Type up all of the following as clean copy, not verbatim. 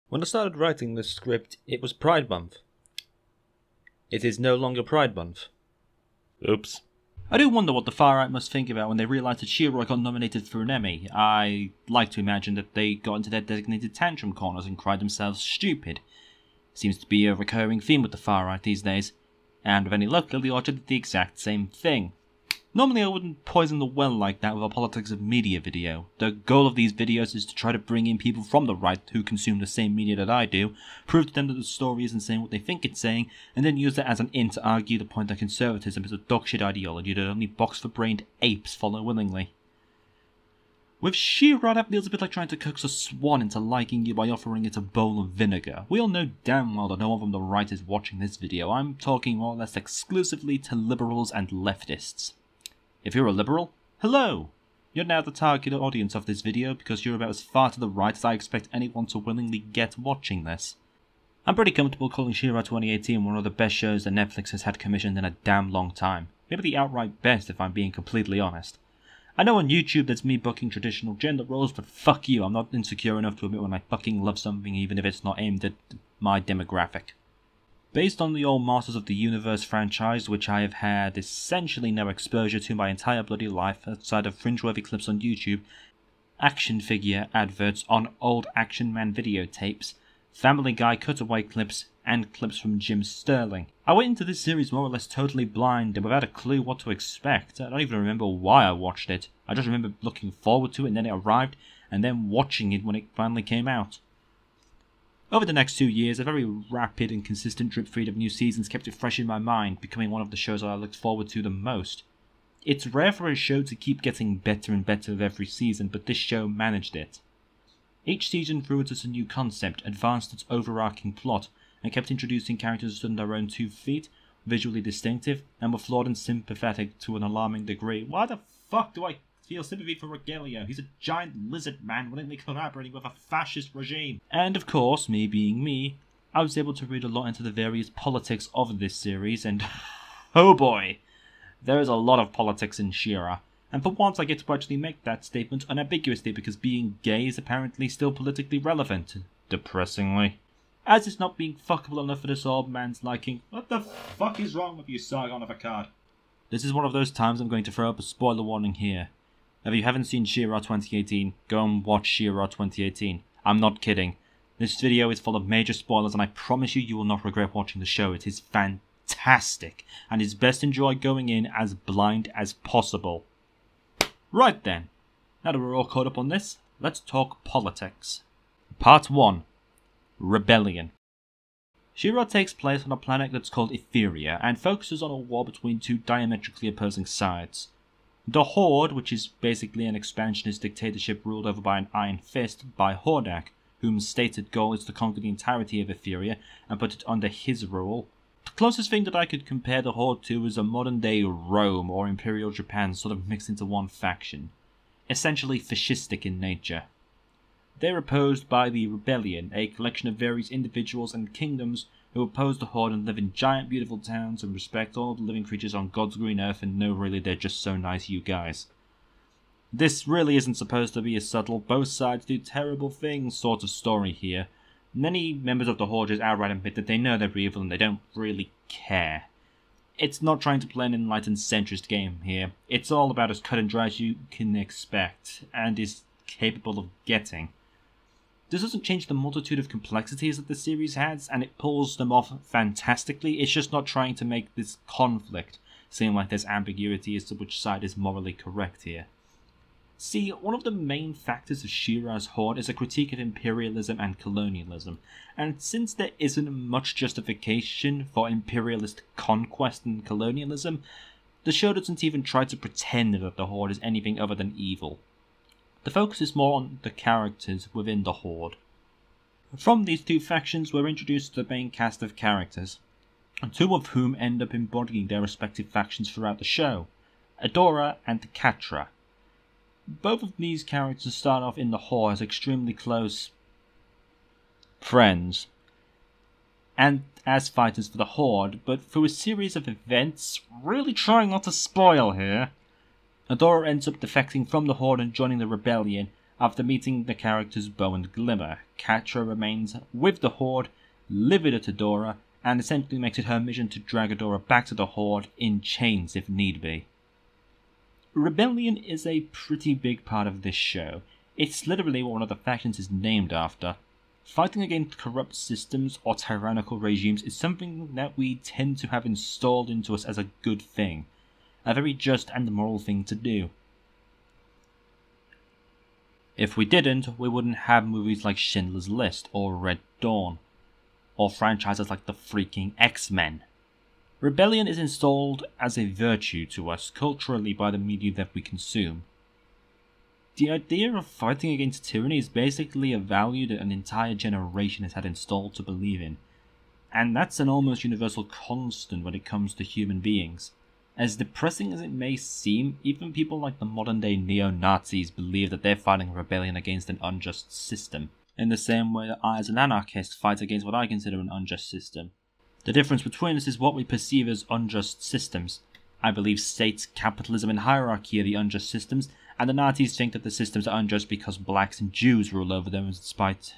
When I started writing this script, it was Pride Month. It is no longer Pride Month. Oops. I do wonder what the far right must think about when they realise that She-Ra got nominated for an Emmy. I like to imagine that they got into their designated tantrum corners and cried themselves stupid. Seems to be a recurring theme with the far right these days. And with any luck, Lily Orchard did the exact same thing. Normally I wouldn't poison the well like that with a politics of media video. The goal of these videos is to try to bring in people from the right who consume the same media that I do, prove to them that the story isn't saying what they think it's saying, and then use that as an in to argue the point that conservatism is a dogshit ideology that only box-for-brained apes follow willingly. With She-Ra, that feels a bit like trying to coax a swan into liking you by offering it a bowl of vinegar. We all know damn well that no one from the right is watching this video. I'm talking more or less exclusively to liberals and leftists. If you're a liberal, hello! You're now the target audience of this video because you're about as far to the right as I expect anyone to willingly get watching this. I'm pretty comfortable calling She-Ra 2018 one of the best shows that Netflix has had commissioned in a damn long time. Maybe the outright best if I'm being completely honest. I know on YouTube that's me bucking traditional gender roles, but fuck you, I'm not insecure enough to admit when I fucking love something even if it's not aimed at my demographic. Based on the old Masters of the Universe franchise, which I have had essentially no exposure to my entire bloody life outside of fringe-worthy clips on YouTube, action figure adverts on old Action Man videotapes, Family Guy cutaway clips, and clips from Jim Sterling. I went into this series more or less totally blind and without a clue what to expect. I don't even remember why I watched it. I just remember looking forward to it and then it arrived, and then watching it when it finally came out. Over the next 2 years, a very rapid and consistent drip feed of new seasons kept it fresh in my mind, becoming one of the shows I looked forward to the most. It's rare for a show to keep getting better and better with every season, but this show managed it. Each season threw at us a new concept, advanced its overarching plot, and kept introducing characters who stood on their own 2 feet, visually distinctive, and were flawed and sympathetic to an alarming degree. Why the fuck do I feel sympathy for Rogelio? He's a giant lizard man willingly collaborating with a fascist regime. And of course, me being me, I was able to read a lot into the various politics of this series, and oh boy, there is a lot of politics in She-Ra. And for once I get to actually make that statement unambiguously because being gay is apparently still politically relevant. Depressingly. As it's not being fuckable enough for this old man's liking. What the fuck is wrong with you, Sargon of Akkad? This is one of those times I'm going to throw up a spoiler warning here. If you haven't seen She-Ra 2018, go and watch She-Ra 2018. I'm not kidding. This video is full of major spoilers and I promise you will not regret watching the show. It is fantastic and it's best enjoyed going in as blind as possible. Right then, now that we're all caught up on this, let's talk politics. Part 1. Rebellion. She-Ra takes place on a planet that's called Etheria and focuses on a war between 2 diametrically opposing sides. The Horde, which is basically an expansionist dictatorship ruled over by an iron fist by Hordak, whose stated goal is to conquer the entirety of Etheria and put it under his rule. The closest thing that I could compare the Horde to is a modern-day Rome or Imperial Japan sort of mixed into one faction, essentially fascistic in nature. They're opposed by the Rebellion, a collection of various individuals and kingdoms who oppose the Horde and live in giant beautiful towns and respect all the living creatures on God's green earth and know really they're just so nice you guys. This really isn't supposed to be a subtle, both sides do terrible things sort of story here. Many members of the Horde just outright admit that they know they're evil and they don't really care. It's not trying to play an enlightened centrist game here. It's all about as cut and dry as you can expect, and is capable of getting. This doesn't change the multitude of complexities that the series has, and it pulls them off fantastically. It's just not trying to make this conflict seem like there's ambiguity as to which side is morally correct here. See, one of the main factors of She-Ra's Horde is a critique of imperialism and colonialism, and since there isn't much justification for imperialist conquest and colonialism, the show doesn't even try to pretend that the Horde is anything other than evil. The focus is more on the characters within the Horde. From these 2 factions we're introduced to the main cast of characters, 2 of whom end up embodying their respective factions throughout the show, Adora and Catra. Both of these characters start off in the Horde as extremely close friends, and as fighters for the Horde, but through a series of events, really trying not to spoil here, Adora ends up defecting from the Horde and joining the Rebellion, After meeting the characters Bow and Glimmer, Catra remains with the Horde, livid at Adora, and essentially makes it her mission to drag Adora back to the Horde in chains if need be. Rebellion is a pretty big part of this show. It's literally what one of the factions is named after. Fighting against corrupt systems or tyrannical regimes is something that we tend to have installed into us as a good thing, a very just and moral thing to do. If we didn't, we wouldn't have movies like Schindler's List or Red Dawn, or franchises like the freaking X-Men. Rebellion is installed as a virtue to us culturally by the media that we consume. The idea of fighting against tyranny is basically a value that an entire generation has had installed to believe in, and that's an almost universal constant when it comes to human beings. As depressing as it may seem, even people like the modern-day neo-Nazis believe that they're fighting a rebellion against an unjust system, in the same way that I as an anarchist fight against what I consider an unjust system. The difference between us is what we perceive as unjust systems. I believe states, capitalism and hierarchy are the unjust systems, and the Nazis think that the systems are unjust because blacks and Jews rule over them in spite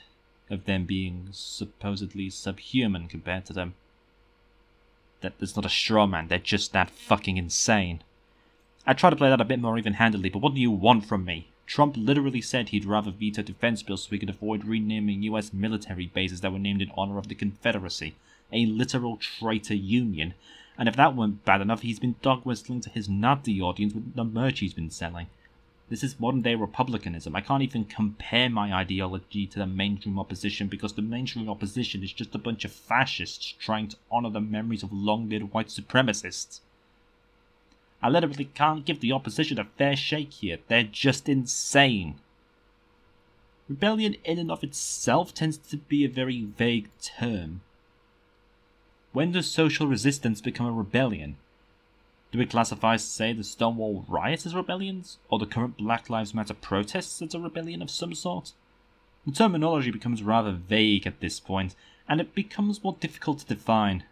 of them being supposedly subhuman compared to them. That's not a straw man, they're just that fucking insane. I try to play that a bit more even-handedly, but what do you want from me? Trump literally said he'd rather veto defense bills so we could avoid renaming US military bases that were named in honor of the Confederacy, a literal traitor union, and if that weren't bad enough, he's been dog-whistling to his Nazi audience with the merch he's been selling. This is modern-day republicanism. I can't even compare my ideology to the mainstream opposition because the mainstream opposition is just a bunch of fascists trying to honor the memories of long-dead white supremacists. I literally can't give the opposition a fair shake here. They're just insane. Rebellion in and of itself tends to be a very vague term. When does social resistance become a rebellion? Do we classify, say, the Stonewall riots as rebellions, or the current Black Lives Matter protests as a rebellion of some sort? The terminology becomes rather vague at this point, and it becomes more difficult to define.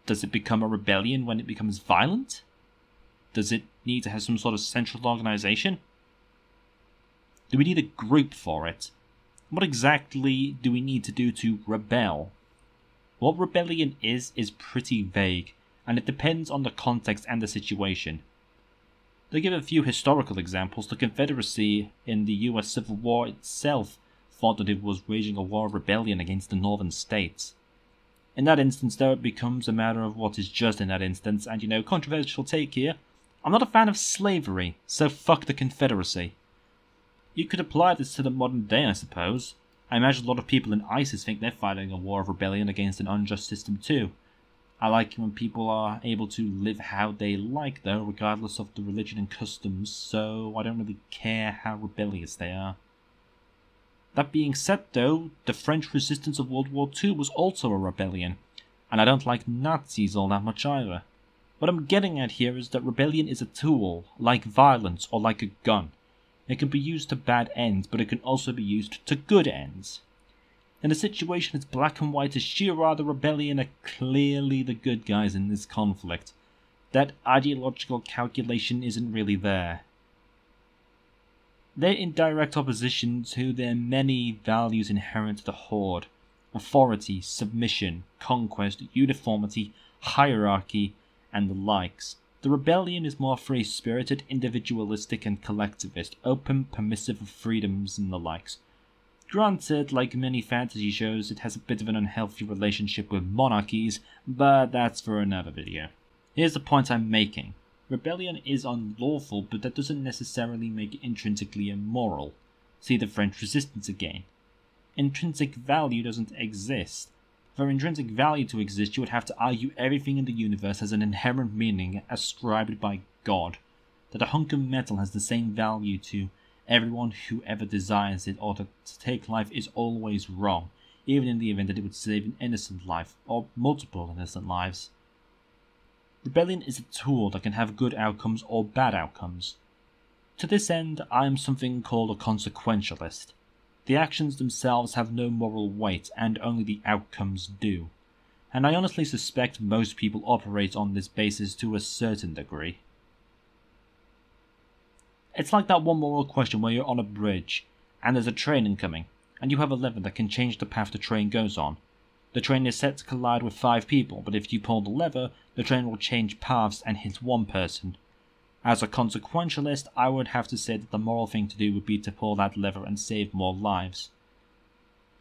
Does it become a rebellion when it becomes violent? Does it need to have some sort of central organization? Do we need a group for it? What exactly do we need to do to rebel? What rebellion is pretty vague, and it depends on the context and the situation. To give a few historical examples, the Confederacy in the US Civil War itself thought that it was waging a war of rebellion against the northern states. In that instance, though, it becomes a matter of what is just in that instance, and controversial take here, I'm not a fan of slavery, so fuck the Confederacy. You could apply this to the modern day, I suppose. I imagine a lot of people in ISIS think they're fighting a war of rebellion against an unjust system too. I like when people are able to live how they like, though, regardless of the religion and customs, so I don't really care how rebellious they are. That being said, though, the French resistance of World War II was also a rebellion, and I don't like Nazis all that much either. What I'm getting at here is that rebellion is a tool, like violence or like a gun. It can be used to bad ends, but it can also be used to good ends. In a situation as black and white as She-Ra, the Rebellion are clearly the good guys in this conflict. That ideological calculation isn't really there. They're in direct opposition to their many values inherent to the Horde: authority, submission, conquest, uniformity, hierarchy, and the likes. The Rebellion is more free-spirited, individualistic and collectivist, open, permissive of freedoms and the likes. Granted, like many fantasy shows, it has a bit of an unhealthy relationship with monarchies, but that's for another video. Here's the point I'm making. Rebellion is unlawful, but that doesn't necessarily make it intrinsically immoral. See the French Resistance again. Intrinsic value doesn't exist. For intrinsic value to exist, you would have to argue everything in the universe has an inherent meaning ascribed by God. That a hunk of metal has the same value to everyone who ever desires it, or that to take life is always wrong, even in the event that it would save an innocent life, or multiple innocent lives. Rebellion is a tool that can have good outcomes or bad outcomes. To this end, I am something called a consequentialist. The actions themselves have no moral weight, and only the outcomes do. And I honestly suspect most people operate on this basis to a certain degree. It's like that one moral question where you're on a bridge, and there's a train incoming, and you have a lever that can change the path the train goes on. The train is set to collide with 5 people, but if you pull the lever, the train will change paths and hit 1 person. As a consequentialist, I would have to say that the moral thing to do would be to pull that lever and save more lives.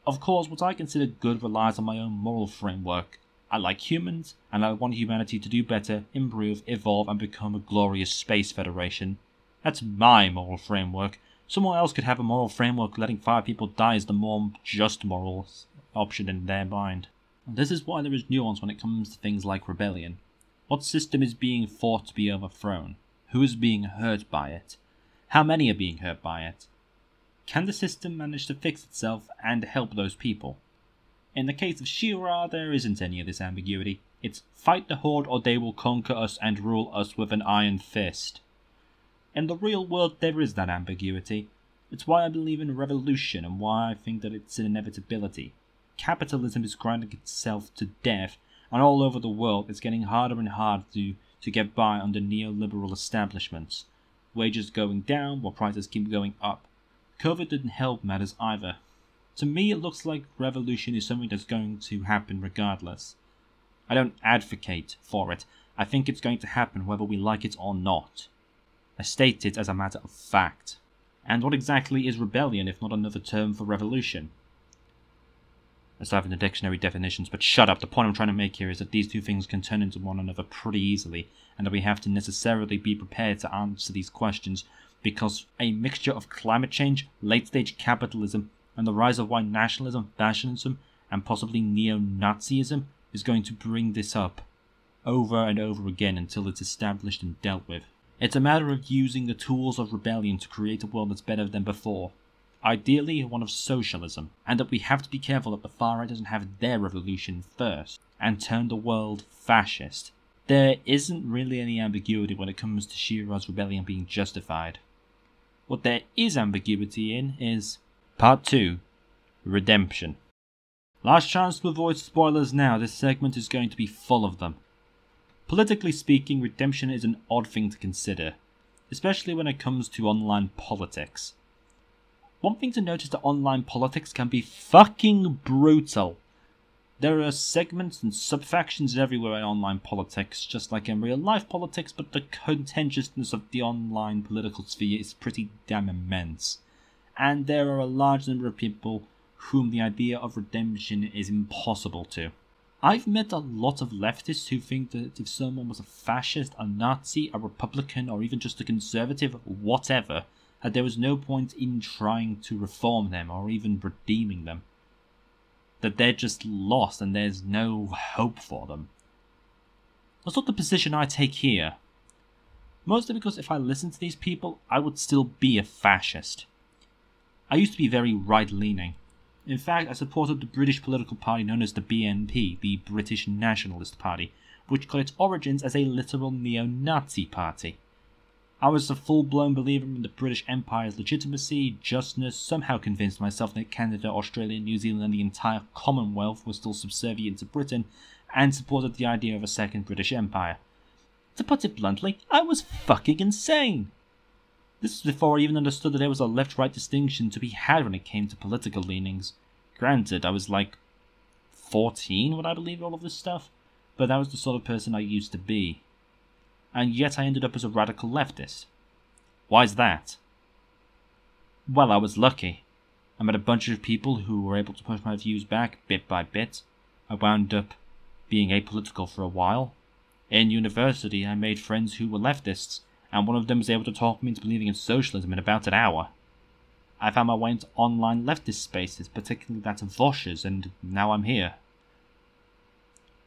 Of course, what I consider good relies on my own moral framework. I like humans, and I want humanity to do better, improve, evolve, and become a glorious space federation. That's my moral framework. Someone else could have a moral framework letting 5 people die is the more just moral option in their mind. This is why there is nuance when it comes to things like rebellion. What system is being fought to be overthrown? Who is being hurt by it? How many are being hurt by it? Can the system manage to fix itself and help those people? In the case of She-Ra, there isn't any of this ambiguity. It's fight the Horde or they will conquer us and rule us with an iron fist. In the real world, there is that ambiguity. It's why I believe in revolution and why I think that it's an inevitability. Capitalism is grinding itself to death, and all over the world it's getting harder and harder to get by under neoliberal establishments. Wages going down while prices keep going up. COVID didn't help matters either. To me, it looks like revolution is something that's going to happen regardless. I don't advocate for it. I think it's going to happen whether we like it or not. I state it as a matter of fact. And what exactly is rebellion if not another term for revolution? Let's dive into dictionary definitions, but shut up. The point I'm trying to make here is that these two things can turn into one another pretty easily, and that we have to necessarily be prepared to answer these questions, because a mixture of climate change, late-stage capitalism, and the rise of white nationalism, fascism, and possibly neo-Nazism is going to bring this up over and over again until it's established and dealt with. It's a matter of using the tools of rebellion to create a world that's better than before. Ideally, one of socialism, and that we have to be careful that the far right doesn't have their revolution first, and turn the world fascist. There isn't really any ambiguity when it comes to She-Ra's rebellion being justified. What there is ambiguity in is Part 2, Redemption. Last chance to avoid spoilers now, this segment is going to be full of them. Politically speaking, redemption is an odd thing to consider, especially when it comes to online politics. One thing to note is that online politics can be fucking brutal. There are segments and sub-factions everywhere in online politics, just like in real life politics, but the contentiousness of the online political sphere is pretty damn immense. And there are a large number of people whom the idea of redemption is impossible to. I've met a lot of leftists who think that if someone was a fascist, a Nazi, a Republican, or even just a conservative, whatever, that there was no point in trying to reform them or even redeeming them. That they're just lost and there's no hope for them. That's not the position I take here. Mostly because if I listened to these people, I would still be a fascist. I used to be very right-leaning. In fact, I supported the British political party known as the BNP, the British Nationalist Party, which got its origins as a literal neo-Nazi party. I was a full-blown believer in the British Empire's legitimacy, justness, somehow convinced myself that Canada, Australia, New Zealand and the entire Commonwealth were still subservient to Britain, and supported the idea of a second British Empire. To put it bluntly, I was fucking insane! This was before I even understood that there was a left-right distinction to be had when it came to political leanings. Granted, I was like 14 when I believed all of this stuff, but that was the sort of person I used to be. And yet I ended up as a radical leftist. Why's that? Well, I was lucky. I met a bunch of people who were able to push my views back bit by bit. I wound up being apolitical for a while. In university, I made friends who were leftists, and one of them was able to talk me into believing in socialism in about an hour. I found my way into online leftist spaces, particularly that of Vosh's, and now I'm here.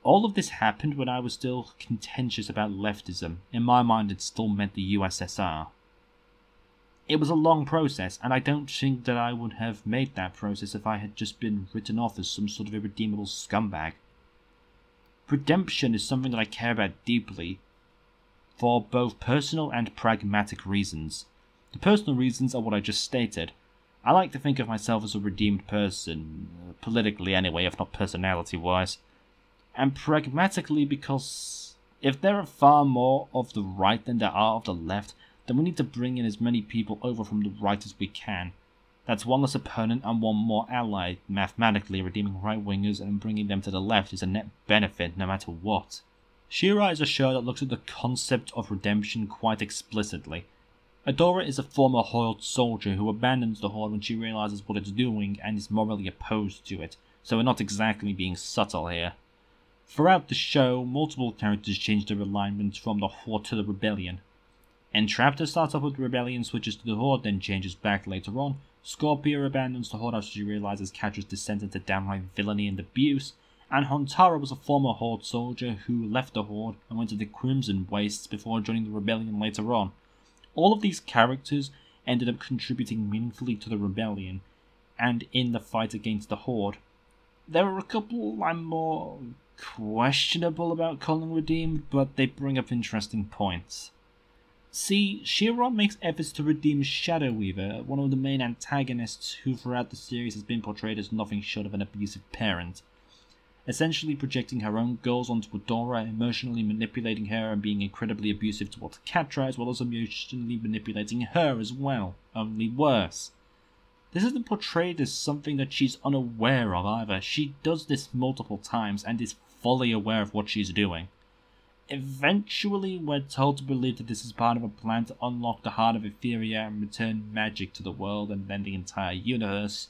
All of this happened when I was still contentious about leftism. In my mind, it still meant the USSR. It was a long process, and I don't think that I would have made that process if I had just been written off as some sort of irredeemable scumbag. Redemption is something that I care about deeply, for both personal and pragmatic reasons. The personal reasons are what I just stated. I like to think of myself as a redeemed person, politically anyway, if not personality-wise. And pragmatically because if there are far more of the right than there are of the left, then we need to bring in as many people over from the right as we can. That's one less opponent and one more ally. Mathematically, redeeming right-wingers and bringing them to the left is a net benefit no matter what. She-Ra is a show that looks at the concept of redemption quite explicitly. Adora is a former Horde soldier who abandons the Horde when she realizes what it's doing and is morally opposed to it, so we're not exactly being subtle here. Throughout the show, multiple characters change their alignment from the Horde to the Rebellion. Entraptor starts off with the Rebellion, switches to the Horde, then changes back later on. Scorpio abandons the Horde after she realizes Catra's descent into downright villainy and abuse, and Hontara was a former Horde soldier who left the Horde and went to the Crimson Wastes before joining the Rebellion later on. All of these characters ended up contributing meaningfully to the Rebellion, and in the fight against the Horde. There are a couple I'm more questionable about calling redeemed, but they bring up interesting points. See, She-Ra makes efforts to redeem Shadow Weaver, one of the main antagonists who throughout the series has been portrayed as nothing short of an abusive parent. Essentially projecting her own goals onto Adora, emotionally manipulating her and being incredibly abusive towards Catra, as well as emotionally manipulating her as well, only worse. This isn't portrayed as something that she's unaware of either. She does this multiple times and is fully aware of what she's doing. Eventually, we're told to believe that this is part of a plan to unlock the heart of Etheria and return magic to the world and then the entire universe.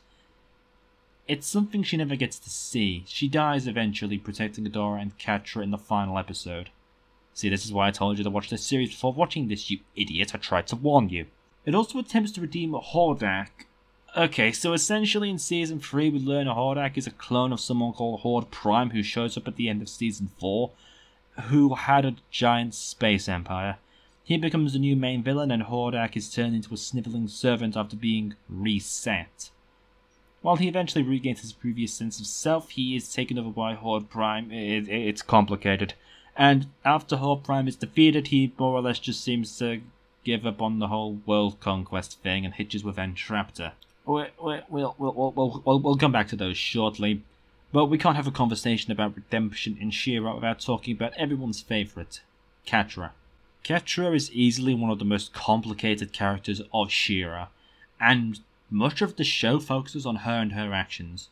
It's something she never gets to see. She dies eventually protecting Adora and Catra in the final episode. See, this is why I told you to watch this series before watching this, you idiot. I tried to warn you. It also attempts to redeem Hordak. Okay, so essentially in Season 3 we learn Hordak is a clone of someone called Horde Prime who shows up at the end of Season 4, who had a giant space empire. He becomes the new main villain and Hordak is turned into a sniveling servant after being reset. While he eventually regains his previous sense of self, he is taken over by Horde Prime. It's complicated. And after Horde Prime is defeated, he more or less just seems to give up on the whole world conquest thing and hitches with Entraptor. We'll come back to those shortly, but we can't have a conversation about redemption in She-Ra without talking about everyone's favourite, Catra. Catra is easily one of the most complicated characters of She-Ra, and much of the show focuses on her and her actions.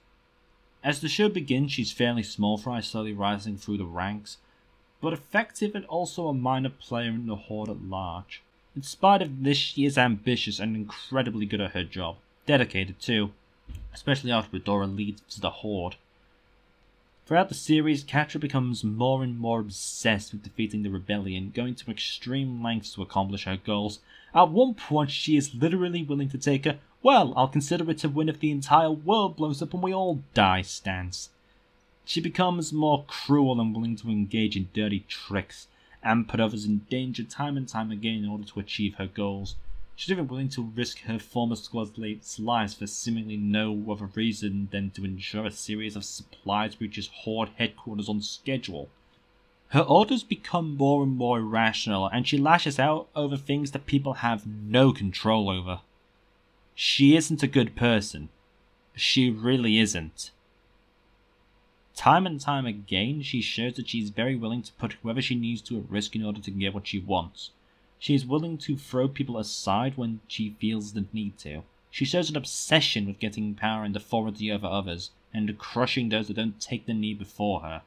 As the show begins, she's fairly small fry, slowly rising through the ranks, but effective and also a minor player in the Horde at large. In spite of this, she is ambitious and incredibly good at her job. Dedicated too, especially after Adora leads the Horde. Throughout the series, Catra becomes more and more obsessed with defeating the Rebellion, going to extreme lengths to accomplish her goals. At one point, she is literally willing to take a, well, I'll consider it a win if the entire world blows up and we all die stance. She becomes more cruel and willing to engage in dirty tricks, and put others in danger time and time again in order to achieve her goals. She's even willing to risk her former squadmates' lives for seemingly no other reason than to ensure a series of supplies reaches Horde headquarters on schedule. Her orders become more and more irrational, and she lashes out over things that people have no control over. She isn't a good person. She really isn't. Time and time again, she shows that she's very willing to put whoever she needs to at risk in order to get what she wants. She is willing to throw people aside when she feels the need to. She shows an obsession with getting power and authority over others, and crushing those that don't take the knee before her.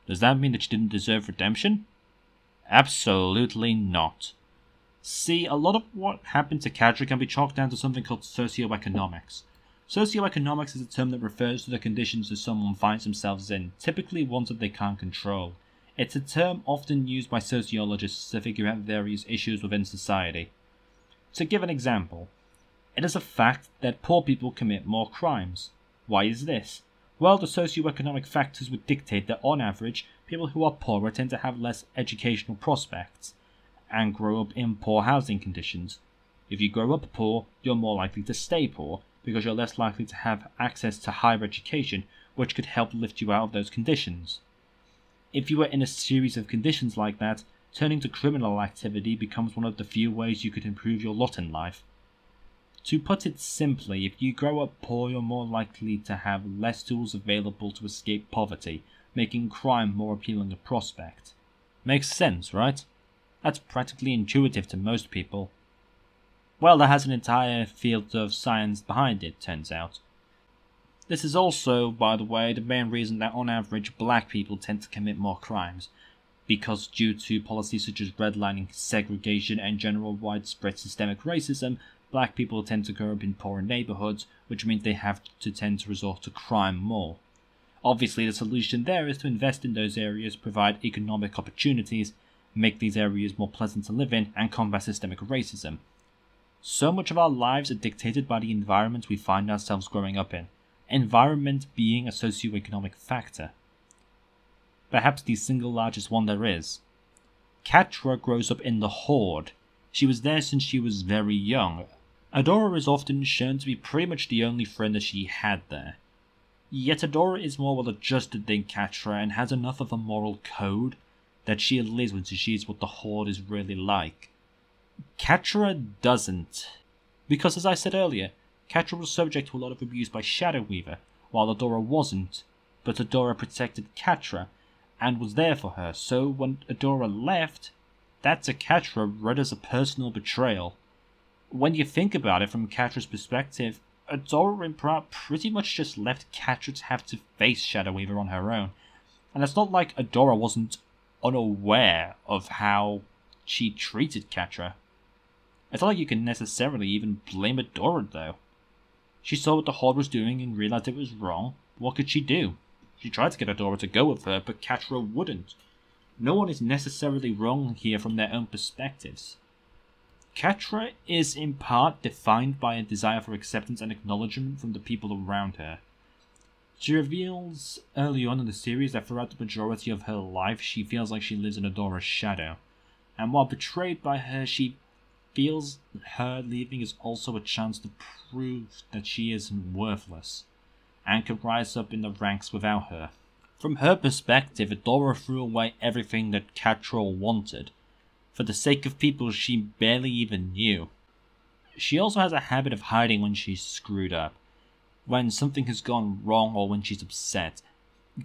Does that mean that she didn't deserve redemption? Absolutely not. See, a lot of what happened to Catra can be chalked down to something called socioeconomics. Socioeconomics is a term that refers to the conditions that someone finds themselves in, typically ones that they can't control. It's a term often used by sociologists to figure out various issues within society. To give an example, it is a fact that poor people commit more crimes. Why is this? Well, the socioeconomic factors would dictate that on average, people who are poorer tend to have less educational prospects, and grow up in poor housing conditions. If you grow up poor, you're more likely to stay poor, because you're less likely to have access to higher education, which could help lift you out of those conditions. If you are in a series of conditions like that, turning to criminal activity becomes one of the few ways you could improve your lot in life. To put it simply, if you grow up poor, you're more likely to have less tools available to escape poverty, making crime more appealing a prospect. Makes sense, right? That's practically intuitive to most people. Well, that has an entire field of science behind it, turns out. This is also, by the way, the main reason that on average black people tend to commit more crimes, because due to policies such as redlining, segregation, and general widespread systemic racism, black people tend to grow up in poorer neighborhoods, which means they have to tend to resort to crime more. Obviously, the solution there is to invest in those areas, provide economic opportunities, make these areas more pleasant to live in, and combat systemic racism. So much of our lives are dictated by the environment we find ourselves growing up in, environment being a socio-economic factor. Perhaps the single largest one there is. Catra grows up in the Horde. She was there since she was very young. Adora is often shown to be pretty much the only friend that she had there. Yet Adora is more well adjusted than Catra and has enough of a moral code that she lives when she sees what the Horde is really like. Catra doesn't. Because as I said earlier, Catra was subject to a lot of abuse by Shadow Weaver, while Adora wasn't, but Adora protected Catra and was there for her, so when Adora left, that to Catra read as a personal betrayal. When you think about it from Catra's perspective, Adora in part pretty much just left Catra to have to face Shadow Weaver on her own, and it's not like Adora wasn't unaware of how she treated Catra. It's not like you can necessarily even blame Adora though. She saw what the Horde was doing and realized it was wrong. What could she do? She tried to get Adora to go with her, but Catra wouldn't. No one is necessarily wrong here from their own perspectives. Catra is in part defined by a desire for acceptance and acknowledgement from the people around her. She reveals early on in the series that throughout the majority of her life she feels like she lives in Adora's shadow, and while betrayed by her, she feels her leaving is also a chance to prove that she isn't worthless, and can rise up in the ranks without her. From her perspective, Adora threw away everything that Catra wanted, for the sake of people she barely even knew. She also has a habit of hiding when she's screwed up, when something has gone wrong or when she's upset.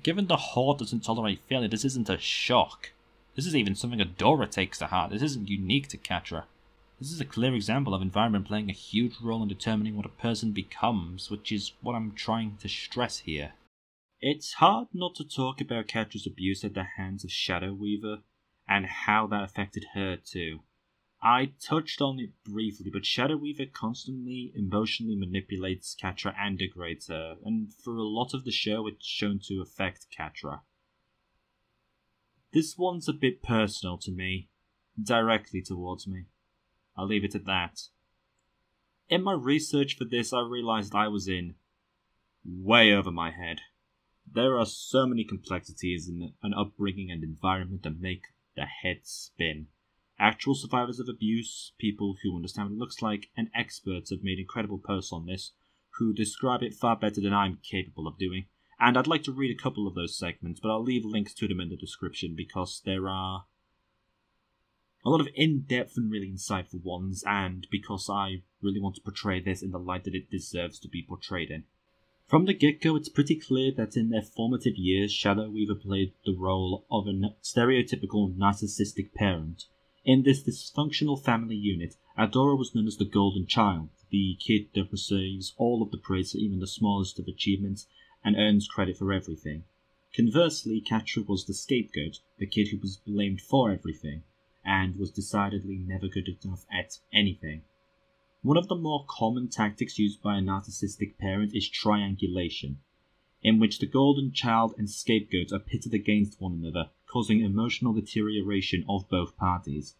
Given the Horde doesn't tolerate failure, this isn't a shock. This is even something Adora takes to heart. This isn't unique to Catra. This is a clear example of environment playing a huge role in determining what a person becomes, which is what I'm trying to stress here. It's hard not to talk about Catra's abuse at the hands of Shadow Weaver, and how that affected her too. I touched on it briefly, but Shadow Weaver constantly emotionally manipulates Catra and degrades her, and for a lot of the show it's shown to affect Catra. This one's a bit personal to me, directly towards me. I'll leave it at that. In my research for this, I realized I was in way over my head. There are so many complexities in an upbringing and environment that make the head spin. Actual survivors of abuse, people who understand what it looks like, and experts have made incredible posts on this, who describe it far better than I'm capable of doing. And I'd like to read a couple of those segments, but I'll leave links to them in the description because there are a lot of in-depth and really insightful ones, and because I really want to portray this in the light that it deserves to be portrayed in. From the get-go, it's pretty clear that in their formative years, Shadow Weaver played the role of a stereotypical narcissistic parent. In this dysfunctional family unit, Adora was known as the Golden Child, the kid that receives all of the praise for even the smallest of achievements and earns credit for everything. Conversely, Catra was the scapegoat, the kid who was blamed for everything, and was decidedly never good enough at anything. One of the more common tactics used by a narcissistic parent is triangulation, in which the golden child and scapegoat are pitted against one another, causing emotional deterioration of both parties.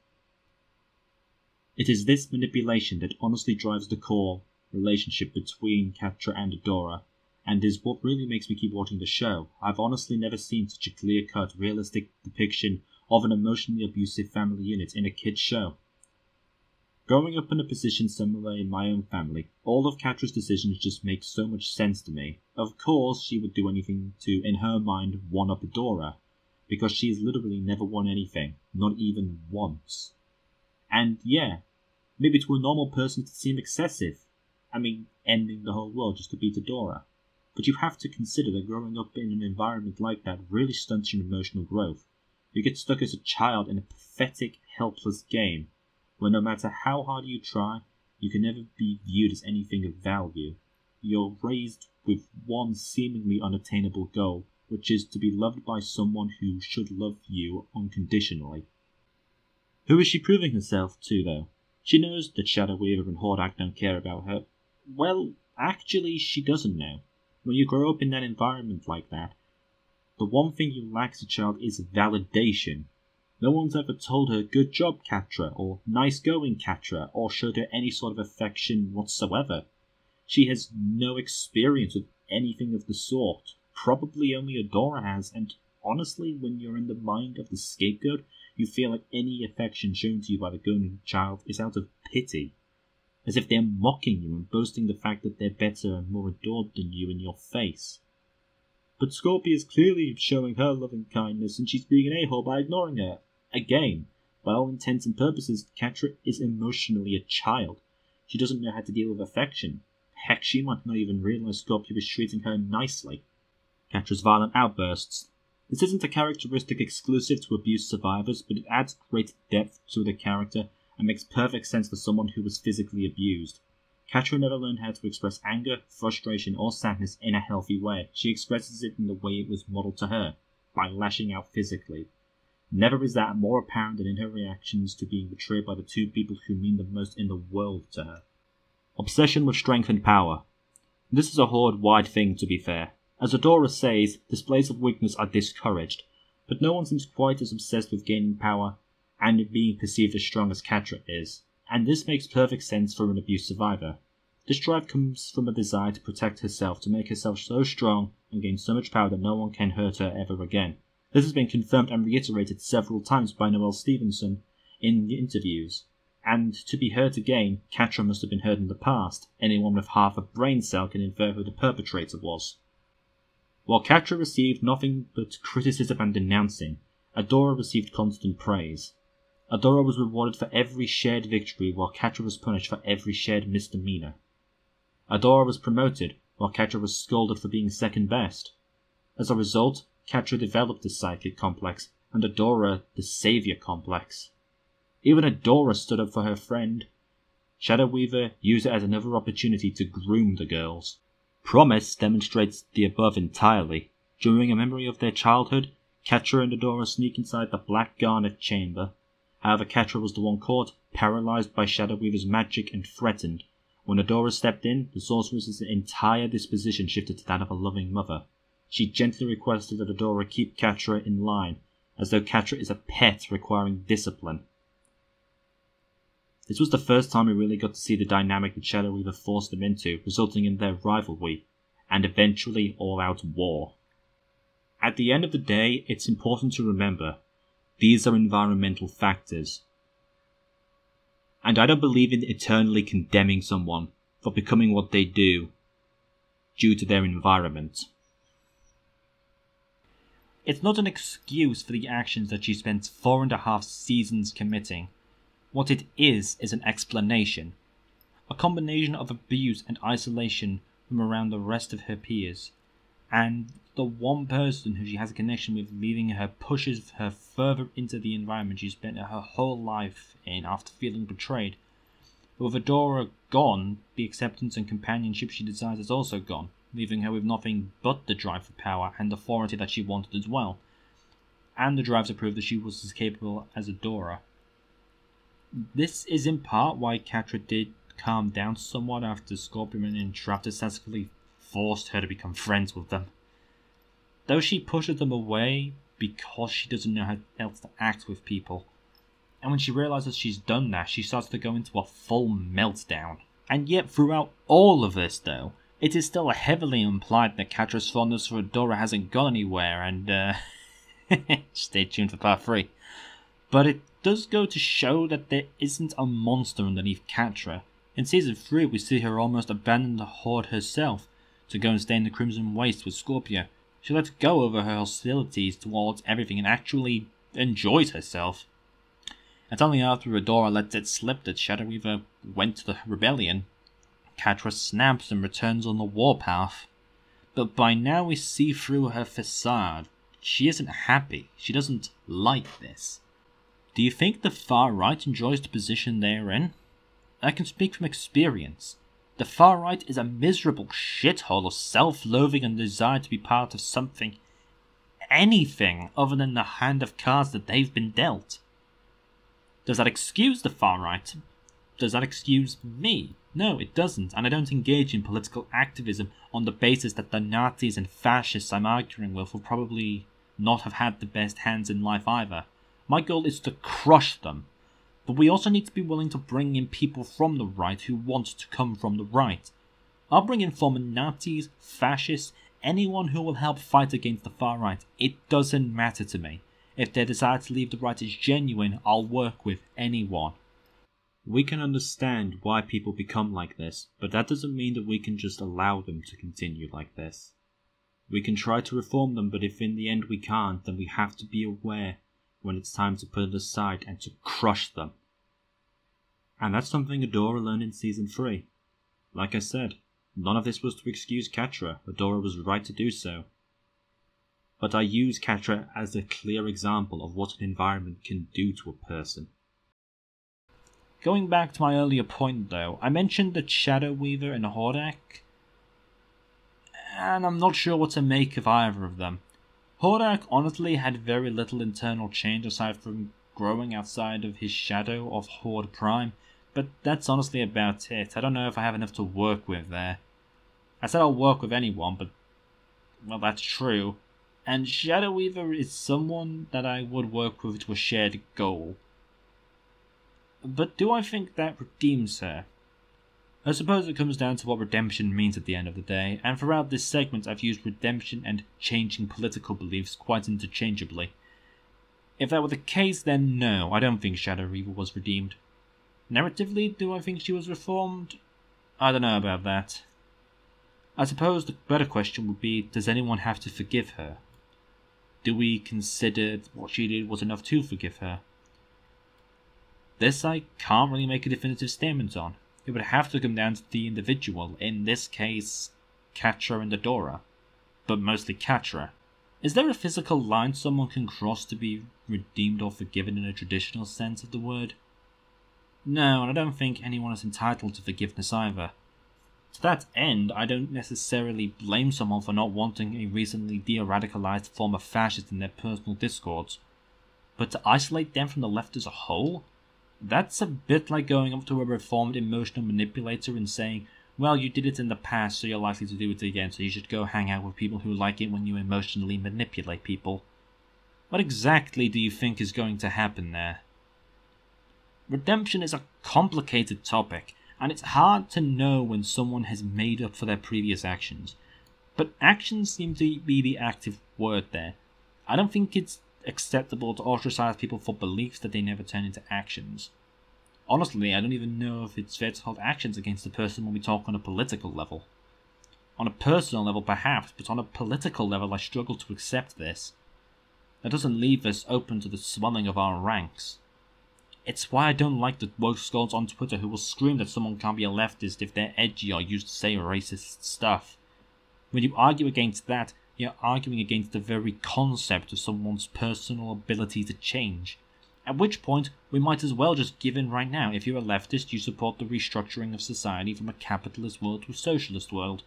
It is this manipulation that honestly drives the core relationship between Catra and Adora, and is what really makes me keep watching the show. I've honestly never seen such a clear-cut, realistic depiction of an emotionally abusive family unit in a kid's show. Growing up in a position similar in my own family, all of Catra's decisions just make so much sense to me. Of course, she would do anything to, in her mind, one-up Adora, because she has literally never won anything, not even once. And yeah, maybe to a normal person it would seem excessive. I mean, ending the whole world just to beat Adora. But you have to consider that growing up in an environment like that really stunts your emotional growth. You get stuck as a child in a pathetic, helpless game, where no matter how hard you try, you can never be viewed as anything of value. You're raised with one seemingly unattainable goal, which is to be loved by someone who should love you unconditionally. Who is she proving herself to, though? She knows that Shadow Weaver and Hordak don't care about her. Well, actually, she doesn't know. When you grow up in that environment like that, the one thing you lack as a child is validation. No one's ever told her, "Good job, Catra," or "Nice going, Catra," or showed her any sort of affection whatsoever. She has no experience with anything of the sort. Probably only Adora has, and honestly, when you're in the mind of the scapegoat, you feel like any affection shown to you by the golden child is out of pity, as if they're mocking you and boasting the fact that they're better and more adored than you in your face. But Scorpia is clearly showing her loving kindness, and she's being an a-hole by ignoring her. Again, by all intents and purposes, Catra is emotionally a child. She doesn't know how to deal with affection. Heck, she might not even realize Scorpia is treating her nicely. Catra's violent outbursts. This isn't a characteristic exclusive to abuse survivors, but it adds great depth to the character and makes perfect sense for someone who was physically abused. Catra never learned how to express anger, frustration, or sadness in a healthy way. She expresses it in the way it was modeled to her, by lashing out physically. Never is that more apparent than in her reactions to being betrayed by the two people who mean the most in the world to her. Obsession with strength and power. This is a Horde-wide thing, to be fair. As Adora says, displays of weakness are discouraged, but no one seems quite as obsessed with gaining power and being perceived as strong as Catra is, and this makes perfect sense for an abuse survivor. This drive comes from a desire to protect herself, to make herself so strong and gain so much power that no one can hurt her ever again. This has been confirmed and reiterated several times by Noelle Stevenson in the interviews, and to be hurt again, Catra must have been hurt in the past. Anyone with half a brain cell can infer who the perpetrator was. While Catra received nothing but criticism and denouncing, Adora received constant praise. Adora was rewarded for every shared victory, while Catra was punished for every shared misdemeanor. Adora was promoted, while Catra was scolded for being second best. As a result, Catra developed the psychic complex, and Adora the savior complex. Even Adora stood up for her friend. Shadow Weaver used it as another opportunity to groom the girls. Promise demonstrates the above entirely. During a memory of their childhood, Catra and Adora sneak inside the Black Garnet chamber. However, Catra was the one caught, paralyzed by Shadow Weaver's magic and threatened. When Adora stepped in, the sorceress's entire disposition shifted to that of a loving mother. She gently requested that Adora keep Catra in line, as though Catra is a pet requiring discipline. This was the first time we really got to see the dynamic that Shadow Weaver forced them into, resulting in their rivalry, and eventually all-out war. At the end of the day, it's important to remember, these are environmental factors. And I don't believe in eternally condemning someone for becoming what they do due to their environment. It's not an excuse for the actions that she spent 4.5 seasons committing. What it is an explanation. A combination of abuse and isolation from around the rest of her peers. And the one person who she has a connection with leaving her pushes her further into the environment she spent her whole life in after feeling betrayed. But with Adora gone, the acceptance and companionship she desires is also gone, leaving her with nothing but the drive for power and authority that she wanted as well. And the drive to prove that she was as capable as Adora. This is in part why Catra did calm down somewhat after Scorpion and Trav successfully forced her to become friends with them. Though she pushes them away because she doesn't know how else to act with people. And when she realizes she's done that, she starts to go into a full meltdown. And yet throughout all of this though, it is still heavily implied that Catra's fondness for Adora hasn't gone anywhere, and stay tuned for part 3. But it does go to show that there isn't a monster underneath Catra. In Season 3 we see her almost abandon the Horde herself to go and stay in the Crimson Waste with Scorpia. She lets go over her hostilities towards everything and actually enjoys herself. It's only after Adora lets it slip that Shadow Weaver went to the rebellion. Catra snaps and returns on the warpath. But by now we see through her facade. she isn't happy. She doesn't like this. Do you think the far right enjoys the position they're in? I can speak from experience. The far right is a miserable shithole of self-loathing and desire to be part of something, anything other than the hand of cards that they've been dealt. Does that excuse the far right? Does that excuse me? No, it doesn't, and I don't engage in political activism on the basis that the Nazis and fascists I'm arguing with will probably not have had the best hands in life either. My goal is to crush them. But we also need to be willing to bring in people from the right who want to come from the right. I'll bring in former Nazis, fascists, anyone who will help fight against the far right. It doesn't matter to me. If their desire to leave the right is genuine, I'll work with anyone. We can understand why people become like this, but that doesn't mean that we can just allow them to continue like this. We can try to reform them, but if in the end we can't, then we have to be aware when it's time to put it aside and to crush them. And that's something Adora learned in Season 3. Like I said, none of this was to excuse Catra. Adora was right to do so. But I use Catra as a clear example of what an environment can do to a person. Going back to my earlier point though, I mentioned that Shadow Weaver and Hordak, and I'm not sure what to make of either of them. Hordak honestly had very little internal change aside from growing outside of his shadow of Horde Prime, but that's honestly about it. I don't know if I have enough to work with there. I said I'll work with anyone, but, well, that's true. And Shadow Weaver is someone that I would work with to a shared goal. But do I think that redeems her? I suppose it comes down to what redemption means at the end of the day, and throughout this segment I've used redemption and changing political beliefs quite interchangeably. If that were the case, then no, I don't think Shadow Weaver was redeemed. Narratively, do I think she was reformed? I don't know about that. I suppose the better question would be, does anyone have to forgive her? Do we consider what she did was enough to forgive her? This I can't really make a definitive statement on. It would have to come down to the individual, in this case, Catra and Adora. But mostly Catra. Is there a physical line someone can cross to be redeemed or forgiven in a traditional sense of the word? No, and I don't think anyone is entitled to forgiveness either. To that end, I don't necessarily blame someone for not wanting a recently de-radicalized former fascist in their personal discords. But to isolate them from the left as a whole? That's a bit like going up to a reformed emotional manipulator and saying, well, you did it in the past, so you're likely to do it again, so you should go hang out with people who like it when you emotionally manipulate people. What exactly do you think is going to happen there? Redemption is a complicated topic, and it's hard to know when someone has made up for their previous actions. But actions seem to be the active word there. I don't think it's acceptable to ostracize people for beliefs that they never turn into actions. Honestly, I don't even know if it's fair to hold actions against a person when we talk on a political level. On a personal level perhaps, but on a political level I struggle to accept this. That doesn't leave us open to the swelling of our ranks. It's why I don't like the woke scolds on Twitter who will scream that someone can't be a leftist if they're edgy or used to say racist stuff. When you argue against that, you're arguing against the very concept of someone's personal ability to change. At which point, we might as well just give in right now. If you're a leftist, you support the restructuring of society from a capitalist world to a socialist world.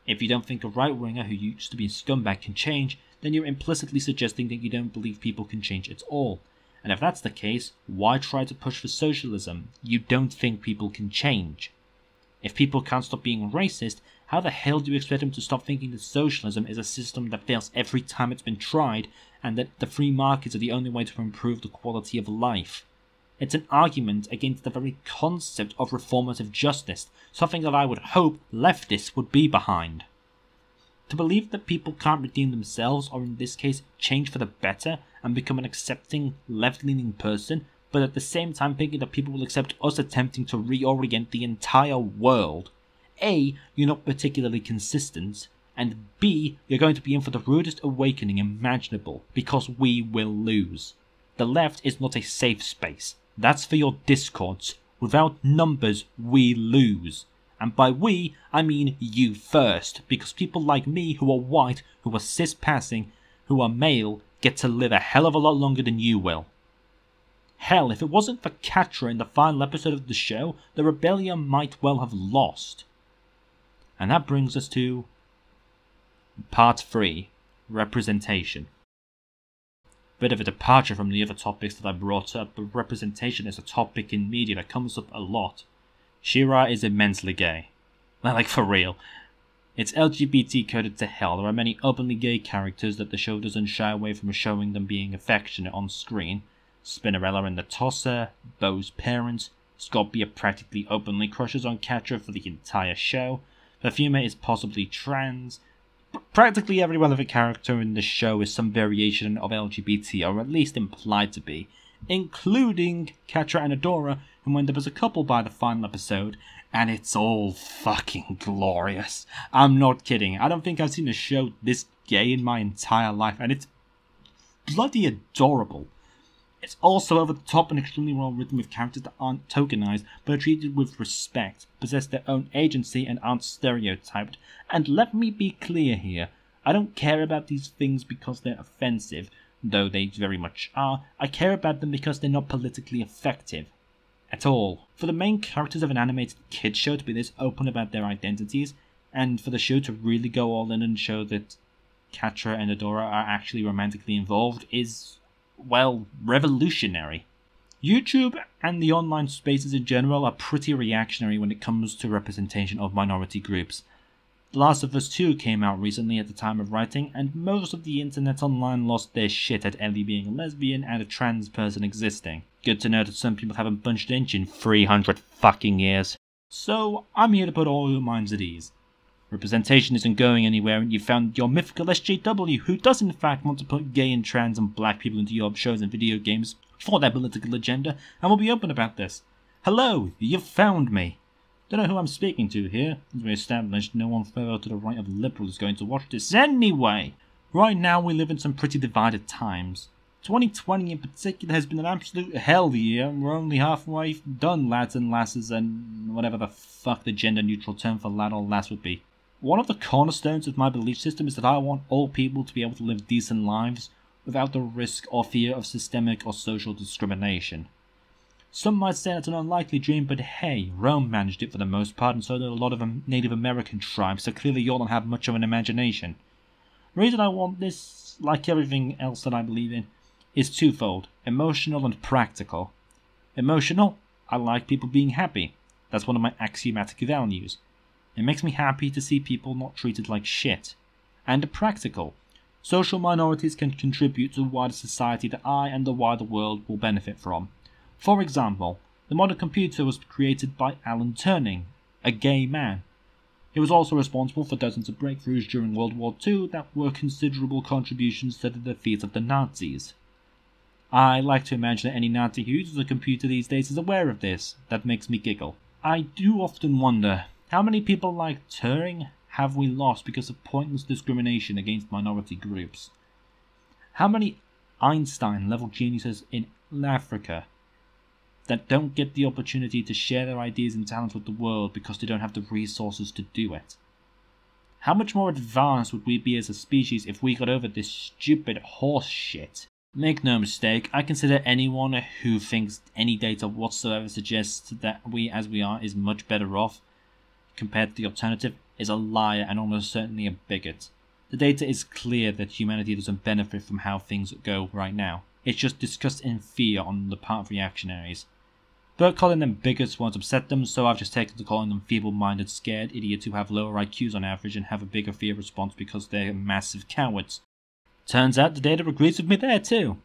If you don't think a right-winger who used to be a scumbag can change, then you're implicitly suggesting that you don't believe people can change at all. And if that's the case, why try to push for socialism? You don't think people can change. If people can't stop being racist, how the hell do you expect them to stop thinking that socialism is a system that fails every time it's been tried, and that the free markets are the only way to improve the quality of life? It's an argument against the very concept of reformative justice, something that I would hope leftists would be behind. To believe that people can't redeem themselves, or in this case, change for the better, and become an accepting, left-leaning person, but at the same time thinking that people will accept us attempting to reorient the entire world. A, you're not particularly consistent, and B, you're going to be in for the rudest awakening imaginable, because we will lose. The left is not a safe space. That's for your discords. Without numbers, we lose. And by we, I mean you first, because people like me who are white, who are cis-passing, who are male get to live a hell of a lot longer than you will. Hell, if it wasn't for Catra in the final episode of the show, the rebellion might well have lost. And that brings us to Part 3, Representation. Bit of a departure from the other topics that I brought up, but representation is a topic in media that comes up a lot. She-Ra is immensely gay. Like, for real. It's LGBT coded to hell. There are many openly gay characters that the show doesn't shy away from showing them being affectionate on screen. Spinnerella and the Tosser, Bo's parents, Scorpia practically openly crushes on Catra for the entire show, Perfuma is possibly trans. Practically every relevant character in the show is some variation of LGBT, or at least implied to be, including Catra and Adora, who wind up as a couple by the final episode, and it's all fucking glorious. I'm not kidding. I don't think I've seen a show this gay in my entire life, and it's bloody adorable. It's also over the top and extremely well written, with characters that aren't tokenized but are treated with respect, possess their own agency and aren't stereotyped. And let me be clear here, I don't care about these things because they're offensive, though they very much are. I care about them because they're not politically effective. At all. For the main characters of an animated kids show to be this open about their identities, and for the show to really go all in and show that Catra and Adora are actually romantically involved is, well, revolutionary. YouTube and the online spaces in general are pretty reactionary when it comes to representation of minority groups. The Last of Us 2 came out recently at the time of writing, and most of the internet online lost their shit at Ellie being a lesbian and a trans person existing. Good to know that some people haven't bunched an inch in 300 fucking years. So, I'm here to put all your minds at ease. Representation isn't going anywhere, and you found your mythical SJW, who does in fact want to put gay and trans and black people into your shows and video games for their political agenda, and will be open about this. Hello, you've found me. Don't know who I'm speaking to here. As we established, no one further to the right of liberal is going to watch this anyway. Right now we live in some pretty divided times. 2020 in particular has been an absolute hell year, and we're only halfway done, lads and lasses, and whatever the fuck the gender neutral term for lad or lass would be. One of the cornerstones of my belief system is that I want all people to be able to live decent lives without the risk or fear of systemic or social discrimination. Some might say that's an unlikely dream, but hey, Rome managed it for the most part, and so did a lot of Native American tribes, so clearly you all don't have much of an imagination. The reason I want this, like everything else that I believe in, is twofold: emotional and practical. Emotional, I like people being happy. That's one of my axiomatic values. It makes me happy to see people not treated like shit. And practical. Social minorities can contribute to a wider society that I and the wider world will benefit from. For example, the modern computer was created by Alan Turing, a gay man. He was also responsible for dozens of breakthroughs during World War II that were considerable contributions to the defeat of the Nazis. I like to imagine that any Nazi who uses a computer these days is aware of this. That makes me giggle. I do often wonder, how many people like Turing have we lost because of pointless discrimination against minority groups? How many Einstein-level geniuses in Africa that don't get the opportunity to share their ideas and talents with the world because they don't have the resources to do it? How much more advanced would we be as a species if we got over this stupid horse shit? Make no mistake, I consider anyone who thinks any data whatsoever suggests that we as we are is much better off compared to the alternative is a liar and almost certainly a bigot. The data is clear that humanity doesn't benefit from how things go right now. It's just discussed in fear on the part of reactionaries. But calling them bigots won't upset them, so I've just taken to calling them feeble-minded, scared idiots who have lower IQs on average and have a bigger fear response because they're massive cowards. Turns out the data agrees with me there too.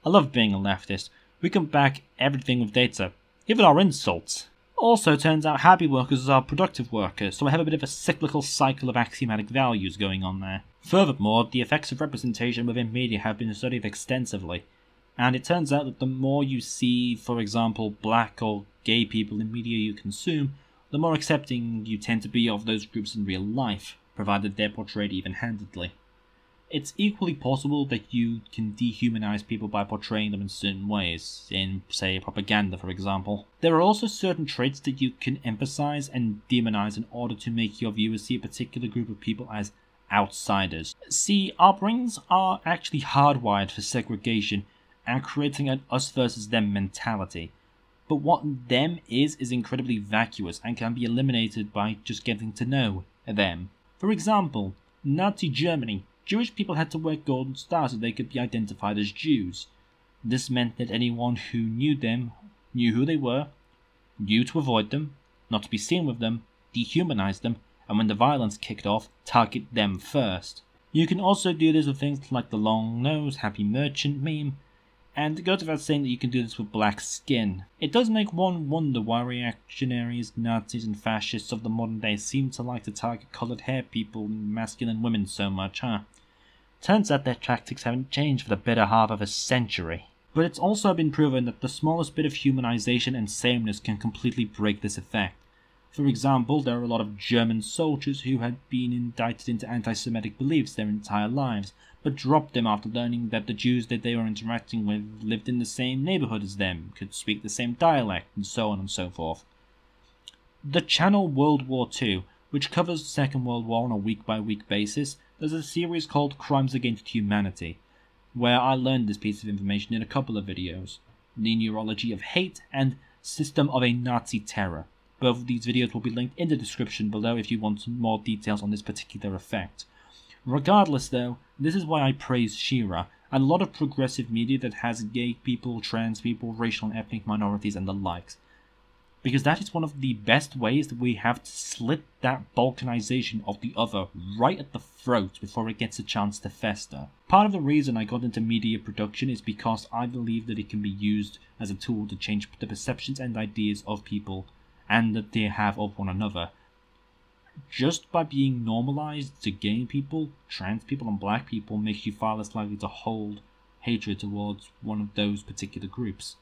I love being a leftist. We can back everything with data, even our insults. Also turns out happy workers are productive workers, so I have a bit of a cyclical cycle of axiomatic values going on there. Furthermore, the effects of representation within media have been studied extensively, and it turns out that the more you see, for example, black or gay people in media you consume, the more accepting you tend to be of those groups in real life, provided they're portrayed even-handedly. It's equally possible that you can dehumanize people by portraying them in certain ways, in, say, propaganda, for example. There are also certain traits that you can emphasize and demonize in order to make your viewers see a particular group of people as outsiders. See, our brains are actually hardwired for segregation and creating an us versus them mentality. But what them is incredibly vacuous and can be eliminated by just getting to know them. For example, Nazi Germany, Jewish people had to wear golden stars so they could be identified as Jews. This meant that anyone who knew them knew who they were, knew to avoid them, not to be seen with them, dehumanize them, and when the violence kicked off, target them first. You can also do this with things like the long nose, happy merchant meme, and it goes without saying that you can do this with black skin. It does make one wonder why reactionaries, Nazis, and fascists of the modern day seem to like to target coloured hair people and masculine women so much, huh? Turns out their tactics haven't changed for the better half of a century. But it's also been proven that the smallest bit of humanization and sameness can completely break this effect. For example, there are a lot of German soldiers who had been indicted into anti-Semitic beliefs their entire lives, but dropped them after learning that the Jews that they were interacting with lived in the same neighborhood as them, could speak the same dialect, and so on and so forth. The channel World War II, which covers the Second World War on a week-by-week basis, does a series called Crimes Against Humanity, where I learned this piece of information in a couple of videos, The Neurology of Hate and System of a Nazi Terror. Both of these videos will be linked in the description below if you want more details on this particular effect. Regardless though, this is why I praise She-Ra, and a lot of progressive media that has gay people, trans people, racial and ethnic minorities and the likes. Because that is one of the best ways that we have to slit that balkanization of the other right at the throat before it gets a chance to fester. Part of the reason I got into media production is because I believe that it can be used as a tool to change the perceptions and ideas of people and that they have of one another. Just by being normalized to gay people, trans people and black people makes you far less likely to hold hatred towards one of those particular groups.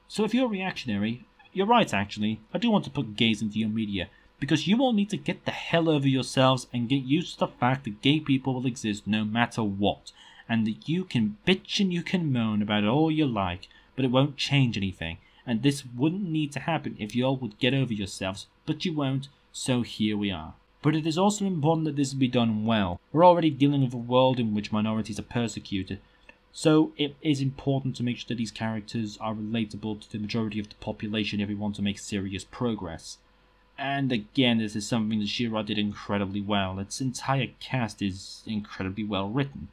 So if you're a reactionary, you're right actually, I do want to put gays into your media, because you all need to get the hell over yourselves and get used to the fact that gay people will exist no matter what, and that you can bitch and you can moan about it all you like, but it won't change anything. And this wouldn't need to happen if you all would get over yourselves, but you won't, so here we are. But it is also important that this be done well. We're already dealing with a world in which minorities are persecuted, so it is important to make sure that these characters are relatable to the majority of the population if we want to make serious progress. And again, this is something that She-Ra did incredibly well. Its entire cast is incredibly well written.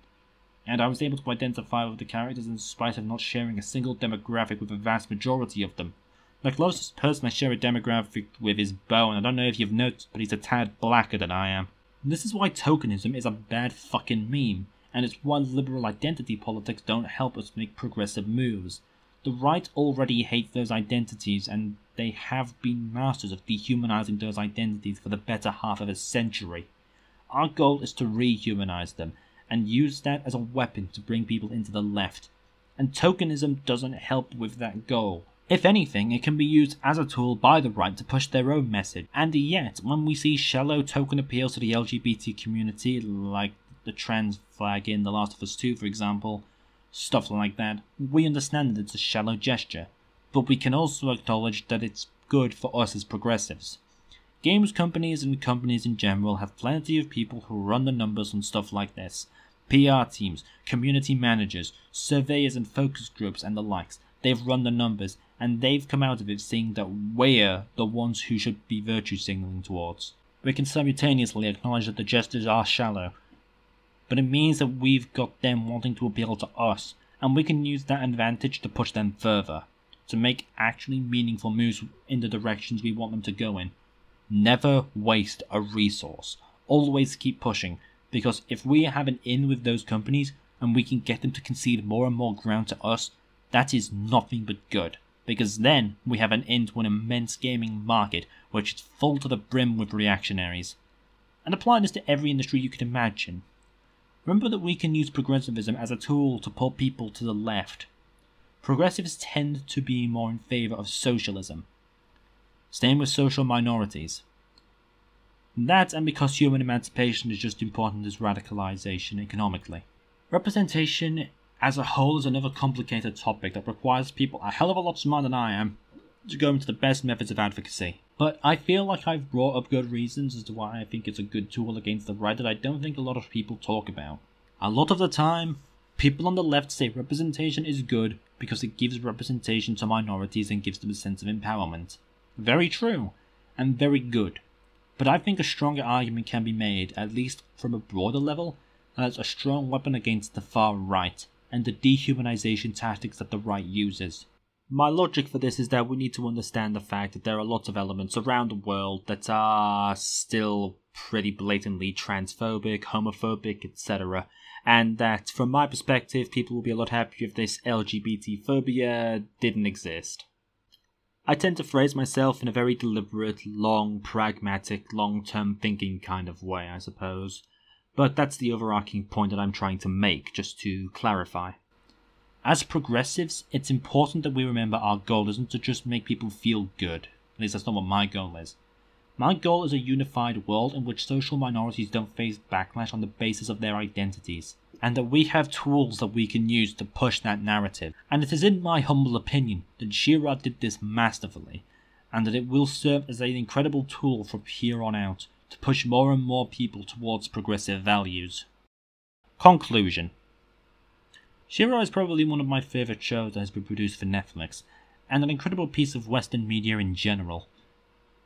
And I was able to identify with the characters in spite of not sharing a single demographic with a vast majority of them. The closest person I share a demographic with is Bo, and I don't know if you've noticed, but he's a tad blacker than I am. This is why tokenism is a bad fucking meme, and it's why liberal identity politics don't help us make progressive moves. The right already hate those identities, and they have been masters of dehumanizing those identities for the better half of a century. Our goal is to rehumanize them, and use that as a weapon to bring people into the left. And tokenism doesn't help with that goal. If anything, it can be used as a tool by the right to push their own message. And yet, when we see shallow token appeals to the LGBT community, like the trans flag in The Last of Us 2 for example, stuff like that, we understand that it's a shallow gesture. But we can also acknowledge that it's good for us as progressives. Games companies and companies in general have plenty of people who run the numbers on stuff like this. PR teams, community managers, surveyors and focus groups and the likes. They've run the numbers, and they've come out of it seeing that we're the ones who should be virtue signaling towards. We can simultaneously acknowledge that the gestures are shallow, but it means that we've got them wanting to appeal to us, and we can use that advantage to push them further, to make actually meaningful moves in the directions we want them to go in. Never waste a resource. Always keep pushing, because if we have an in with those companies and we can get them to concede more and more ground to us, that is nothing but good, because then we have an in to an immense gaming market which is full to the brim with reactionaries. And apply this to every industry you can imagine. Remember that we can use progressivism as a tool to pull people to the left. Progressives tend to be more in favour of socialism. Same with social minorities. That, and because human emancipation is just important as radicalization economically. Representation as a whole is another complicated topic that requires people a hell of a lot smarter than I am to go into the best methods of advocacy. But I feel like I've brought up good reasons as to why I think it's a good tool against the right that I don't think a lot of people talk about. A lot of the time, people on the left say representation is good because it gives representation to minorities and gives them a sense of empowerment. Very true, and very good. But I think a stronger argument can be made, at least from a broader level, that it's a strong weapon against the far right, and the dehumanization tactics that the right uses. My logic for this is that we need to understand the fact that there are lots of elements around the world that are still pretty blatantly transphobic, homophobic, etc. And that, from my perspective, people will be a lot happier if this LGBT phobia didn't exist. I tend to phrase myself in a very deliberate, long, pragmatic, long-term thinking kind of way, I suppose. But that's the overarching point that I'm trying to make, just to clarify. As progressives, it's important that we remember our goal isn't to just make people feel good. At least that's not what my goal is. My goal is a unified world in which social minorities don't face backlash on the basis of their identities, and that we have tools that we can use to push that narrative. And it is in my humble opinion that She-Ra did this masterfully, and that it will serve as an incredible tool from here on out to push more and more people towards progressive values. Conclusion. She-Ra is probably one of my favourite shows that has been produced for Netflix, and an incredible piece of Western media in general.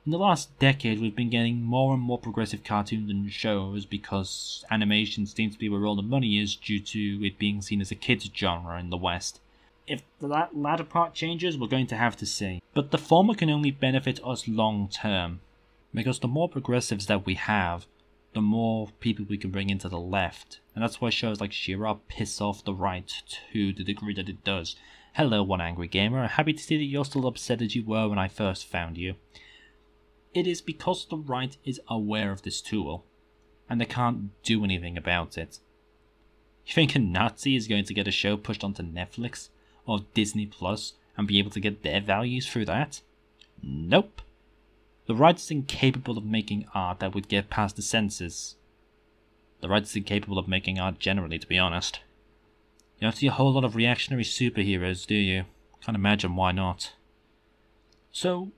In the last decade, we've been getting more and more progressive cartoons and shows because animation seems to be where all the money is due to it being seen as a kids' genre in the West. If that latter part changes, we're going to have to see. But the former can only benefit us long term, because the more progressives that we have, the more people we can bring into the left. And that's why shows like She-Ra piss off the right to the degree that it does. Hello, One Angry Gamer. Happy to see that you're still upset as you were when I first found you. It is because the right is aware of this tool, and they can't do anything about it. You think a Nazi is going to get a show pushed onto Netflix or Disney Plus and be able to get their values through that? Nope. The right is incapable of making art that would get past the censors. The right is incapable of making art generally, to be honest. You don't see a whole lot of reactionary superheroes, do you? Can't imagine why not. So,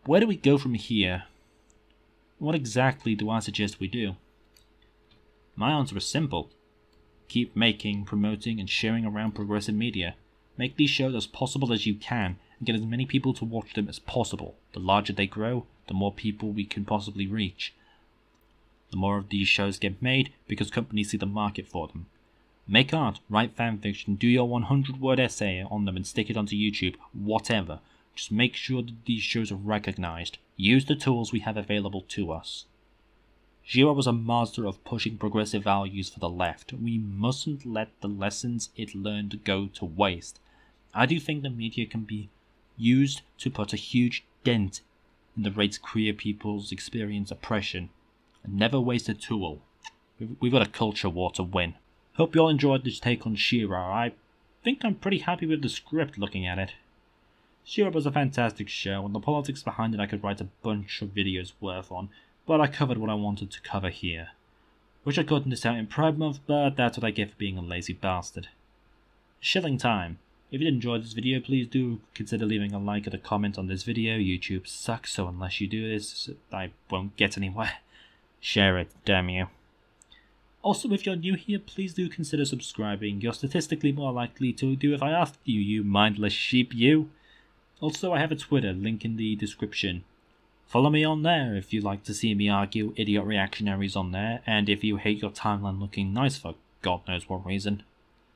where do we go from here? What exactly do I suggest we do? My answer is simple. Keep making, promoting, and sharing around progressive media. Make these shows as possible as you can, and get as many people to watch them as possible. The larger they grow, the more people we can possibly reach. The more of these shows get made, because companies see the market for them. Make art, write fanfiction, do your 100-word essay on them and stick it onto YouTube, whatever. Just make sure that these shows are recognized. Use the tools we have available to us. She-Ra was a master of pushing progressive values for the left. We mustn't let the lessons it learned go to waste. I do think the media can be used to put a huge dent in the rates queer peoples experience oppression. And never waste a tool. We've got a culture war to win. Hope you all enjoyed this take on She-Ra. I think I'm pretty happy with the script looking at it. She-Ra was a fantastic show, and the politics behind it I could write a bunch of videos worth on, but I covered what I wanted to cover here. Wish I'd gotten this out in Pride Month, but that's what I get for being a lazy bastard. Shilling time. If you did enjoy this video, please do consider leaving a like and a comment on this video. YouTube sucks, so unless you do this, I won't get anywhere. Share it, damn you. Also, if you're new here, please do consider subscribing. You're statistically more likely to do if I asked you, you mindless sheep, you. Also, I have a Twitter, link in the description. Follow me on there if you'd like to see me argue idiot reactionaries on there, and if you hate your timeline looking nice for God knows what reason.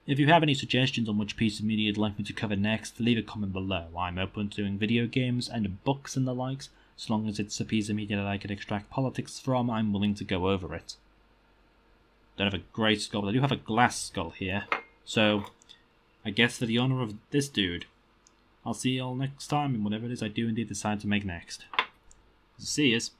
If you have any suggestions on which piece of media you'd like me to cover next, leave a comment below. I'm open to doing video games and books and the likes. As long as it's a piece of media that I can extract politics from, I'm willing to go over it. Don't have a grey skull, but I do have a glass skull here. So, I guess for the honour of this dude, I'll see you all next time in whatever it is I do indeed decide to make next. See yous.